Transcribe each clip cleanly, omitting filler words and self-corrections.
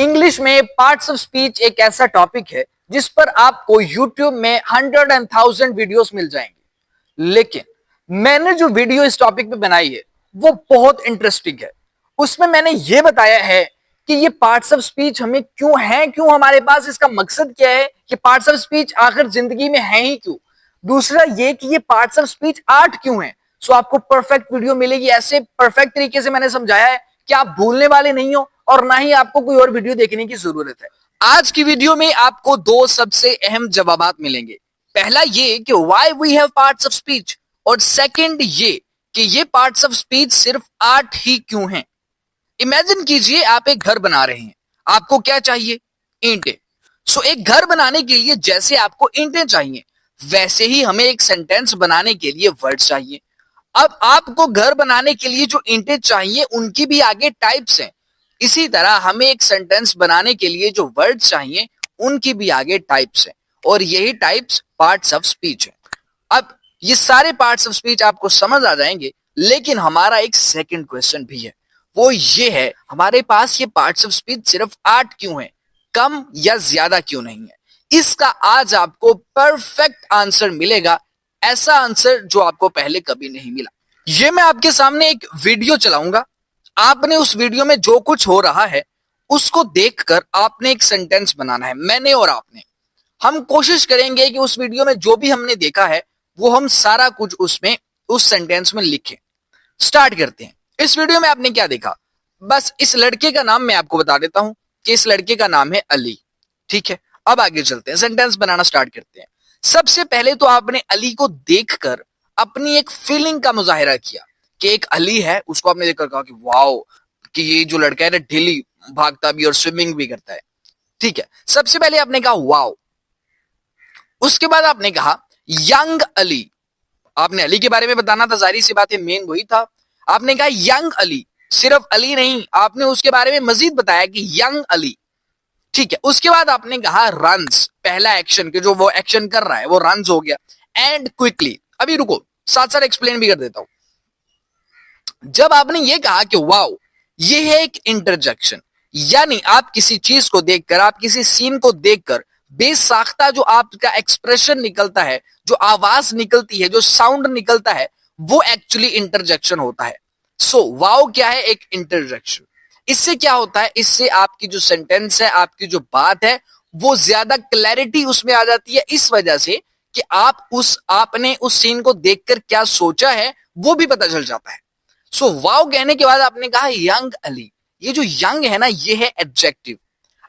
English में parts of speech एक ऐसा टॉपिक है जिस पर आपको यूट्यूब में 100,000 वीडियोस मिल जाएंगे। लेकिन मैंने जो वीडियो इस टॉपिक पे बनाई है वो बहुत इंटरेस्टिंग है। उसमें मैंने ये बताया है कि ये पार्ट्स ऑफ स्पीच हमें क्यों है, क्यों हमारे पास, इसका मकसद क्या है, कि पार्ट्स ऑफ स्पीच आखिर जिंदगी में है ही क्यों। दूसरा ये कि ये पार्ट्स ऑफ स्पीच आर्ट क्यों है। सो आपको परफेक्ट वीडियो मिलेगी। ऐसे परफेक्ट तरीके से मैंने समझाया है कि आप भूलने वाले नहीं हो और ना ही आपको कोई और वीडियो देखने की जरूरत है। आज की वीडियो में आपको दो सबसे अहम जवाबात मिलेंगे। पहला ये कि why we have parts of speech, और सेकंड ये कि ये पार्ट्स ऑफ स्पीच सिर्फ आर्ट ही क्यों हैं। इमेजिन कीजिए आप एक घर बना रहे हैं। आपको क्या चाहिए? ईंटें। सो एक घर बनाने के लिए जैसे आपको ईंटें चाहिए वैसे ही हमें एक सेंटेंस बनाने के लिए वर्ड्स चाहिए। अब आपको घर बनाने के लिए जो ईंटें चाहिए उनकी भी आगे टाइप्स हैं। इसी तरह हमें एक सेंटेंस बनाने के लिए जो वर्ड्स चाहिए उनकी भी आगे टाइप्स हैं, और यही टाइप्स पार्ट्स ऑफ स्पीच है। अब ये सारे पार्ट्स ऑफ स्पीच आपको समझ आ जाएंगे, लेकिन हमारा एक सेकंड क्वेश्चन भी है। वो ये है, हमारे पास ये पार्ट्स ऑफ स्पीच सिर्फ 8 क्यों है, कम या ज्यादा क्यों नहीं है। इसका आज आपको परफेक्ट आंसर मिलेगा, ऐसा आंसर जो आपको पहले कभी नहीं मिला। ये मैं आपके सामने एक वीडियो चलाऊंगा। आपने उस वीडियो में जो कुछ हो रहा है उसको देखकर आपने एक सेंटेंस बनाना है, मैंने और आपने। हम कोशिश करेंगे कि उस वीडियो में जो भी हमने देखा है वो हम सारा कुछ उसमें उस सेंटेंस में लिखें। स्टार्ट करते हैं। इस वीडियो में आपने क्या देखा? बस इस लड़के का नाम मैं आपको बता देता हूं कि इस लड़के का नाम है अली। ठीक है, अब आगे चलते हैं, सेंटेंस बनाना स्टार्ट करते हैं। सबसे पहले तो आपने अली को देखकर अपनी एक फीलिंग का मुजाहिरा किया कि एक अली है, उसको आपने देखकर कहा कि वाओ, कि ये जो लड़का है ना डेली भागता भी और स्विमिंग भी करता है। ठीक है, सबसे पहले आपने कहा वाओ। उसके बाद आपने कहा यंग अली। आपने अली के बारे में बताना था, जाहिर सी बात है, मेन वही था। आपने कहा यंग अली, सिर्फ अली नहीं, आपने उसके बारे में मजीद बताया कि यंग अली। ठीक है, उसके बाद आपने कहा रन्स, पहला एक्शन के जो वो एक्शन कर रहा है वो रन्स हो गया। एंड क्विकली, अभी रुको, साथ साथ एक्सप्लेन भी कर देता हूं। जब आपने ये कहा कि वाओ, ये है एक इंटरजेक्शन, यानी आप किसी चीज को देखकर, आप किसी सीन को देखकर बेसाख्ता जो आपका एक्सप्रेशन निकलता है, जो आवाज निकलती है, जो साउंड निकलता है, वो एक्चुअली इंटरजेक्शन होता है। सो वाओ क्या है? एक इंटरजेक्शन। इससे क्या होता है? इससे आपकी जो सेंटेंस है, आपकी जो बात है, वो ज्यादा क्लैरिटी उसमें आ जाती है, इस वजह से कि आपने उस सीन को देखकर क्या सोचा है वो भी पता चल जाता है। सो वाओ कहने के बाद आपने कहा यंग अली। ये जो यंग है ना, ये है एडजेक्टिव।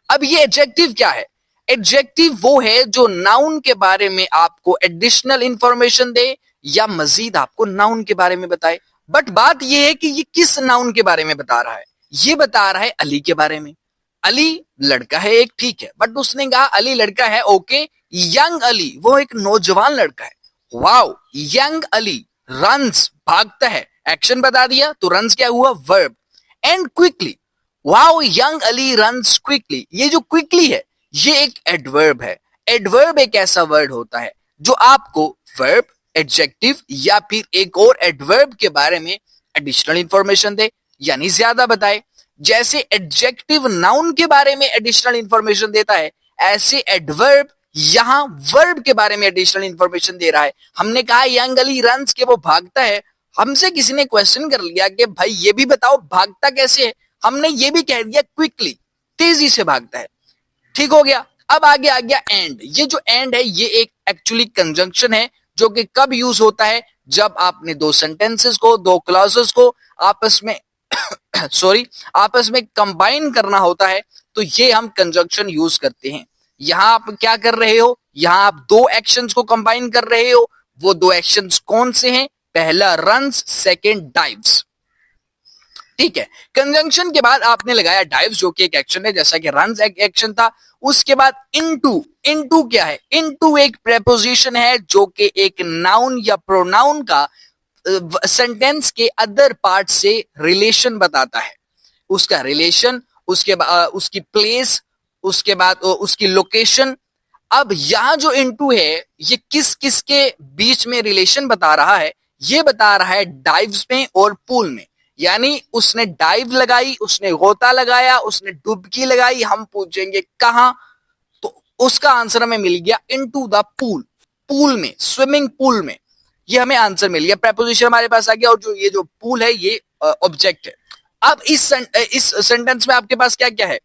अब ये एडजेक्टिव क्या है? एडजेक्टिव वो है जो नाउन के बारे में आपको एडिशनल इंफॉर्मेशन दे या मजीद आपको नाउन के बारे में बताए। बट बात ये है कि ये किस नाउन के बारे में बता रहा है? ये बता रहा है अली के बारे में। अली लड़का है एक, ठीक है, बट उसने कहा अली लड़का है, ओके। यंग अली वो एक नौजवान लड़का है। वाओ, यंग अली रन्स, भागता है, एक्शन बता दिया तो रन्स क्या हुआ? Verb. And quickly, wow young Ali runs quickly. ये जो क्विकली है ये एक एडवर्ब है। एडवर्ब एक ऐसा वर्ड होता है जो आपको वर्ब, एडजेक्टिव या फिर एक और एडवर्ब के बारे में एडिशनल इंफॉर्मेशन दे, यानी ज्यादा बताए। जैसे एडजेक्टिव नाउन के बारे में एडिशनल इंफॉर्मेशन देता है, ऐसे एडवर्ब यहां वर्ब के बारे में एडिशनल इंफॉर्मेशन दे रहा है। हमने कहा यंग अली रन्स, के वो भागता है। हमसे किसी ने क्वेश्चन कर लिया कि भाई ये भी बताओ भागता कैसे है, हमने ये भी कह दिया क्विकली, तेजी से भागता है। ठीक हो गया। अब आगे आ गया एंड। ये जो एंड है ये एक एक्चुअली कंजंक्शन है जो कि कब यूज होता है? जब आपने दो सेंटेंसेस को, दो क्लॉजेस को आपस में सॉरी आपस में कंबाइन करना होता है, तो ये हम कंजंक्शन यूज करते हैं। यहां आप क्या कर रहे हो? यहां आप दो एक्शंस को कंबाइन कर रहे हो। वो दो एक्शंस कौन से हैं? पहला रन्स, सेकंड डाइव्स। ठीक है, कंजंक्शन के बाद आपने लगाया डाइव्स जो कि एक एक्शन है, जैसा कि रन्स एक एक्शन था। उसके बाद इनटू। इनटू क्या है? इनटू एक प्रेपोजिशन है जो कि एक नाउन या प्रोनाउन का सेंटेंस के अदर पार्ट से रिलेशन बताता है। उसका रिलेशन, उसके बाद उसकी प्लेस, उसके बाद उसकी लोकेशन। अब यहां जो इनटू है ये किस किस के बीच में रिलेशन बता रहा है? ये बता रहा है डाइव्स में और पूल में, यानी उसने डाइव लगाई, उसने गोता लगाया, उसने डुबकी लगाई। हम पूछेंगे कहां, तो उसका आंसर हमें मिल गया इनटू द पूल, पूल में, स्विमिंग पूल में। ये हमें आंसर मिल गया, प्रेपोजिशन हमारे पास आ गया और जो ये जो पूल है ये ऑब्जेक्ट है। अब इस सेंटेंस में आपके पास क्या क्या है,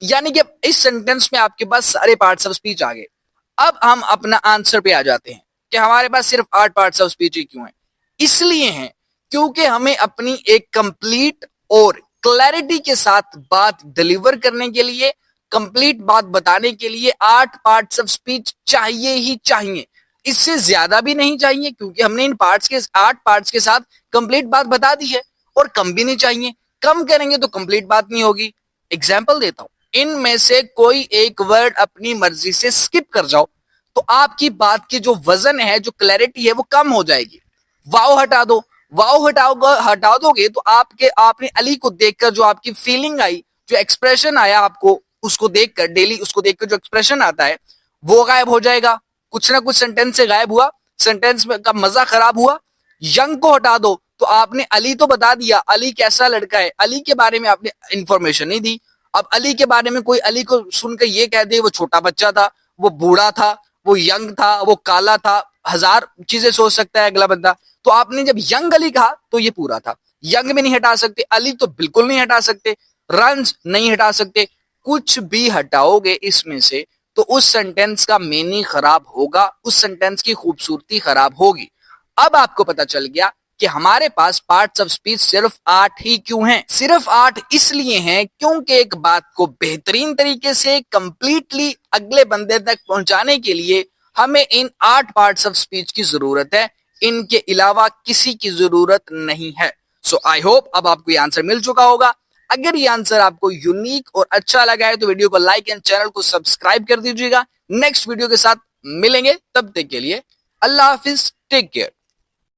यानी कि इस सेंटेंस में आपके पास सारे पार्ट्स ऑफ स्पीच आ गए। अब हम अपना आंसर पे आ जाते हैं कि हमारे पास सिर्फ 8 पार्ट्स ऑफ स्पीच ही क्यों है। इसलिए हैं क्योंकि हमें अपनी एक कंप्लीट और क्लैरिटी के साथ बात डिलीवर करने के लिए, कंप्लीट बात बताने के लिए 8 पार्ट्स ऑफ स्पीच चाहिए ही चाहिए। इससे ज्यादा भी नहीं चाहिए क्योंकि हमने इन 8 पार्ट्स के साथ कंप्लीट बात बता दी है, और कम भी नहीं चाहिए। कम करेंगे तो कंप्लीट बात नहीं होगी। एग्जाम्पल देता हूं, इनमें से कोई एक वर्ड अपनी मर्जी से स्किप कर जाओ तो आपकी बात की जो वजन है, जो क्लैरिटी है, वो कम हो जाएगी। वाओ हटा दो, वाओ हटा दोगे तो आपने अली को देखकर जो आपकी फीलिंग आई, जो एक्सप्रेशन आया आपको उसको देखकर, डेली उसको देखकर जो एक्सप्रेशन आता है वो गायब हो जाएगा। कुछ ना कुछ सेंटेंस से गायब हुआ, सेंटेंस का मजा खराब हुआ। यंग को हटा दो तो आपने अली तो बता दिया, अली कैसा लड़का है, अली के बारे में आपने इंफॉर्मेशन नहीं दी। अब अली के बारे में कोई अली को सुनकर ये कह दे वो छोटा बच्चा था, वो बूढ़ा था, वो यंग था, वो काला था, 1000 चीजें सोच सकता है अगला बंदा। तो आपने जब यंग अली कहा तो ये पूरा था। यंग में नहीं हटा सकते, अली तो बिल्कुल नहीं हटा सकते, रंस नहीं हटा सकते, कुछ भी हटाओगे इसमें से तो उस सेंटेंस का मीनिंग खराब होगा, उस सेंटेंस की खूबसूरती खराब होगी। अब आपको पता चल गया कि हमारे पास पार्ट्स ऑफ स्पीच सिर्फ 8 ही क्यों हैं। सिर्फ 8 इसलिए हैं क्योंकि एक बात को बेहतरीन तरीके से कंप्लीटली अगले बंदे तक पहुंचाने के लिए हमें इन 8 पार्ट्स ऑफ स्पीच की जरूरत है, इनके अलावा किसी की जरूरत नहीं है। सो आई होप अब आपको ये आंसर मिल चुका होगा। अगर ये आंसर आपको यूनिक और अच्छा लगा है तो वीडियो को लाइक एंड चैनल को सब्सक्राइब कर दीजिएगा। नेक्स्ट वीडियो के साथ मिलेंगे, तब तक के लिए अल्लाह हाफिज, टेक केयर।